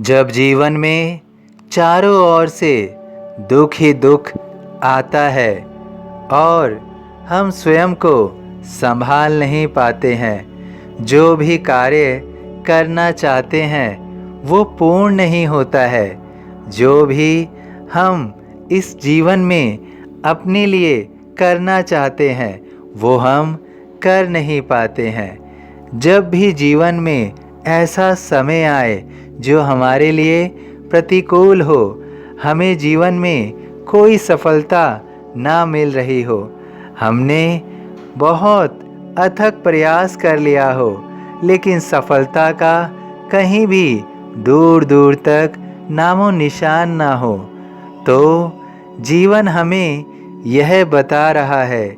जब जीवन में चारों ओर से दुख ही दुख आता है और हम स्वयं को संभाल नहीं पाते हैं, जो भी कार्य करना चाहते हैं वो पूर्ण नहीं होता है। जो भी हम इस जीवन में अपने लिए करना चाहते हैं वो हम कर नहीं पाते हैं। जब भी जीवन में ऐसा समय आए जो हमारे लिए प्रतिकूल हो, हमें जीवन में कोई सफलता ना मिल रही हो, हमने बहुत अथक प्रयास कर लिया हो लेकिन सफलता का कहीं भी दूर दूर तक नामो निशान ना हो, तो जीवन हमें यह बता रहा है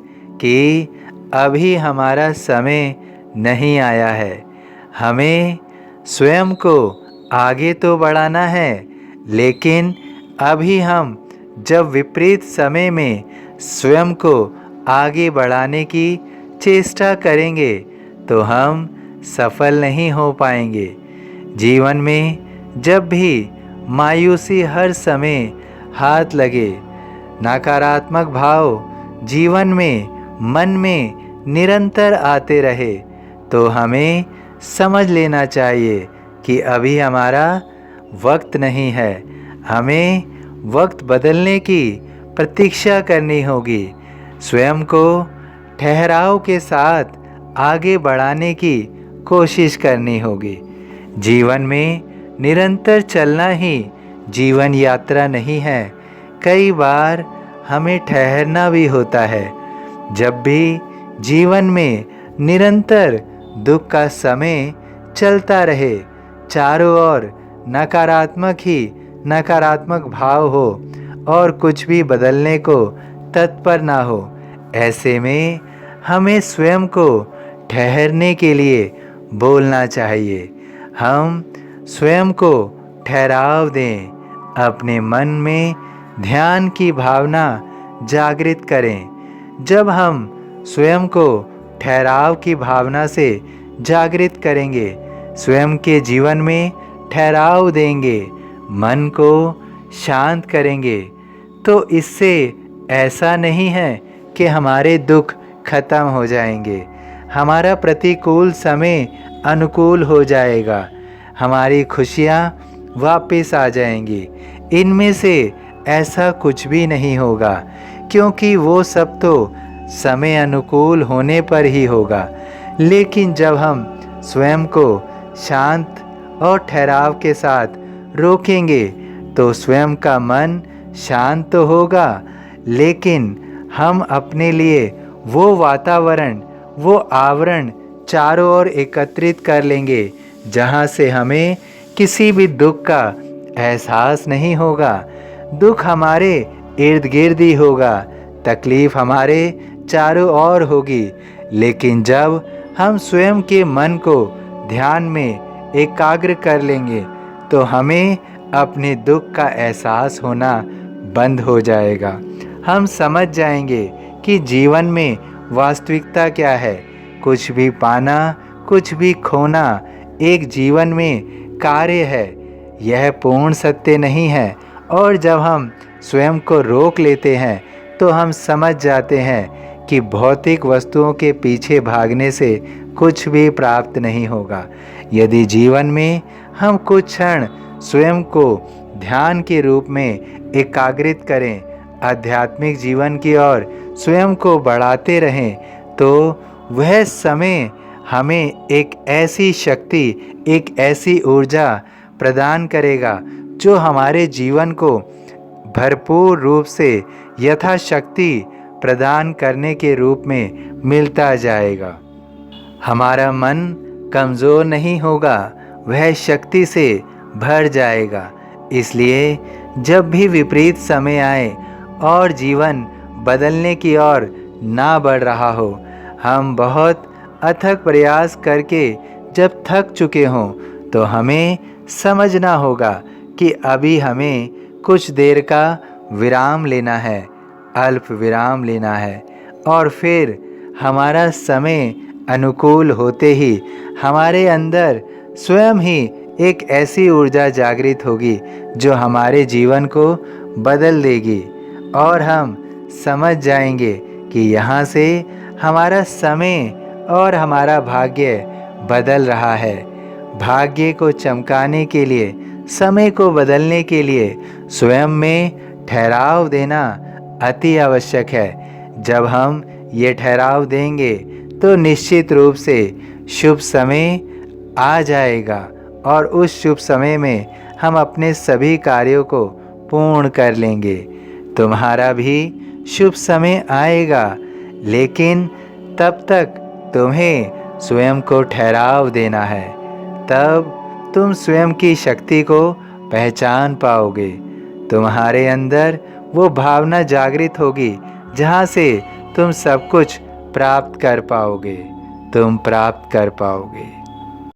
कि अभी हमारा समय नहीं आया है। हमें स्वयं को आगे तो बढ़ाना है, लेकिन अभी हम जब विपरीत समय में स्वयं को आगे बढ़ाने की चेष्टा करेंगे तो हम सफल नहीं हो पाएंगे। जीवन में जब भी मायूसी हर समय हाथ लगे, नकारात्मक भाव जीवन में मन में निरंतर आते रहे, तो हमें समझ लेना चाहिए कि अभी हमारा वक्त नहीं है। हमें वक्त बदलने की प्रतीक्षा करनी होगी, स्वयं को ठहराव के साथ आगे बढ़ाने की कोशिश करनी होगी। जीवन में निरंतर चलना ही जीवन यात्रा नहीं है, कई बार हमें ठहरना भी होता है। जब भी जीवन में निरंतर दुख का समय चलता रहे, चारों ओर नकारात्मक भाव हो और कुछ भी बदलने को तत्पर ना हो, ऐसे में हमें स्वयं को ठहरने के लिए बोलना चाहिए। हम स्वयं को ठहराव दें, अपने मन में ध्यान की भावना जागृत करें। जब हम स्वयं को ठहराव की भावना से जागृत करेंगे, स्वयं के जीवन में ठहराव देंगे, मन को शांत करेंगे, तो इससे ऐसा नहीं है कि हमारे दुख खत्म हो जाएंगे, हमारा प्रतिकूल समय अनुकूल हो जाएगा, हमारी खुशियाँ वापस आ जाएंगी। इनमें से ऐसा कुछ भी नहीं होगा, क्योंकि वो सब तो समय अनुकूल होने पर ही होगा। लेकिन जब हम स्वयं को शांत और ठहराव के साथ रोकेंगे तो स्वयं का मन शांत तो होगा, लेकिन हम अपने लिए वो वातावरण, वो आवरण चारों ओर एकत्रित कर लेंगे जहाँ से हमें किसी भी दुख का एहसास नहीं होगा। दुख हमारे इर्द गिर्द ही होगा, तकलीफ़ हमारे चारों ओर होगी, लेकिन जब हम स्वयं के मन को ध्यान में एकाग्र कर लेंगे तो हमें अपने दुख का एहसास होना बंद हो जाएगा। हम समझ जाएंगे कि जीवन में वास्तविकता क्या है। कुछ भी पाना, कुछ भी खोना एक जीवन में कार्य है, यह पूर्ण सत्य नहीं है। और जब हम स्वयं को रोक लेते हैं तो हम समझ जाते हैं कि भौतिक वस्तुओं के पीछे भागने से कुछ भी प्राप्त नहीं होगा। यदि जीवन में हम कुछ क्षण स्वयं को ध्यान के रूप में एकाग्रित करें, आध्यात्मिक जीवन की ओर स्वयं को बढ़ाते रहें, तो वह समय हमें एक ऐसी शक्ति, एक ऐसी ऊर्जा प्रदान करेगा जो हमारे जीवन को भरपूर रूप से यथाशक्ति प्रदान करने के रूप में मिलता जाएगा। हमारा मन कमज़ोर नहीं होगा, वह शक्ति से भर जाएगा। इसलिए जब भी विपरीत समय आए और जीवन बदलने की ओर ना बढ़ रहा हो, हम बहुत अथक प्रयास करके जब थक चुके हों, तो हमें समझना होगा कि अभी हमें कुछ देर का विराम लेना है, अल्प विराम लेना है, और फिर हमारा समय अनुकूल होते ही हमारे अंदर स्वयं ही एक ऐसी ऊर्जा जागृत होगी जो हमारे जीवन को बदल देगी और हम समझ जाएंगे कि यहाँ से हमारा समय और हमारा भाग्य बदल रहा है। भाग्य को चमकाने के लिए, समय को बदलने के लिए स्वयं में ठहराव देना अति आवश्यक है। जब हम ये ठहराव देंगे तो निश्चित रूप से शुभ समय आ जाएगा और उस शुभ समय में हम अपने सभी कार्यों को पूर्ण कर लेंगे। तुम्हारा भी शुभ समय आएगा, लेकिन तब तक तुम्हें स्वयं को ठहराव देना है। तब तुम स्वयं की शक्ति को पहचान पाओगे। तुम्हारे अंदर वो भावना जागृत होगी जहाँ से तुम सब कुछ प्राप्त कर पाओगे। तुम प्राप्त कर पाओगे।